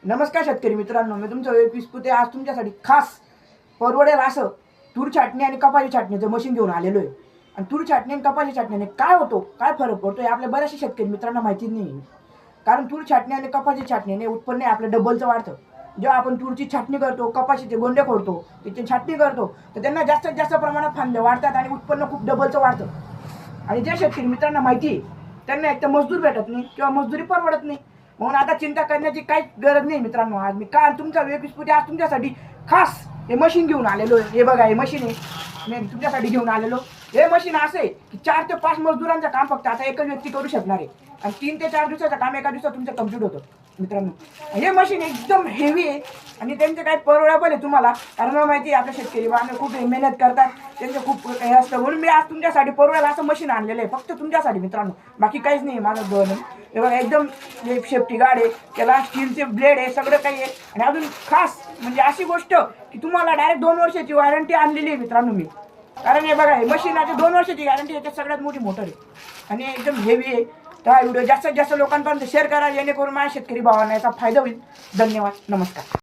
नमस्कार शेतकरी मित्रांनो, मी तुमचा विस्पुते आज तुमच्यासाठी खास परवडेल असं तूर छाटणी आणि कपाशी छाटणीचं मशीन घेऊन आलेलो आहे. आणि तूर छाटणी आणि कपाशी छाटणीने काय होतो, काय फरक पडतो हे आपल्या बऱ्याचशा शेतकरी मित्रांना माहिती नाही. कारण तूर छाटणी आणि कपाशी छाटणीने उत्पन्न आपलं डबलचं वाढतं. जेव्हा आपण तूरची छाटणी करतो, कपाशीचे गोंडे खोडतो, त्याची छाटणी करतो, तर त्यांना जास्तीत जास्त प्रमाणात फांदे वाढतात आणि उत्पन्न खूप डबलचं वाढतं. आणि ज्या शेतकरी मित्रांना माहिती आहे त्यांना एक तर मजदूर भेटत नाही किंवा मजदुरी परवडत नाही. म्हणून आता चिंता करण्याची काहीच गरज नाही मित्रांनो. आज मी काल तुमचा वेगळीस्फूर्ती आज तुमच्यासाठी खास हे मशीन घेऊन आलेलो आहे. हे बघा, हे मशीन आहे, मी तुमच्यासाठी घेऊन आलेलो. हे मशीन असं आहे की 4 ते 5 मजदुरांचं काम फक्त आता एकच व्यक्ती करू शकणार आहे आणि 3 ते 4 दिवसाचं काम एका दिवसात तुमचं कम्प्लीट होतं मित्रांनो. हे मशीन एकदम हेवी आहे आणि त्यांचं काही परवडेबल आहे तुम्हाला. कारण मला माहिती आहे आपल्या शेतकरी बांधव खूप मेहनत करतात, त्यांचं खूप हे असतं. म्हणून मी आज तुमच्यासाठी परवडेल असं मशीन आणलेलं आहे, फक्त तुमच्यासाठी मित्रांनो. बाकी काहीच नाही माझं धोरण. हे बघा, एकदम सेफ्टी गार्ड आहे, त्याला स्टीलचे ब्लेड आहे, सगळं काही आहे. आणि अजून खास म्हणजे अशी गोष्ट की तुम्हाला डायरेक्ट 2 वर्षाची वॉरंटी आणलेली आहे मित्रांनो मी. कारण हे बघा, हे मशीनाची 2 वर्षाची गॅरंटी, याच्यात सगळ्यात मोठी मोटर आहे आणि एकदम हेवी आहे. तर हा व्हिडिओ जास्तीत जास्त लोकांपर्यंत शेअर करा, जेणेकरून माझ्या शेतकरी भावांना याचा फायदा होईल. धन्यवाद, नमस्कार.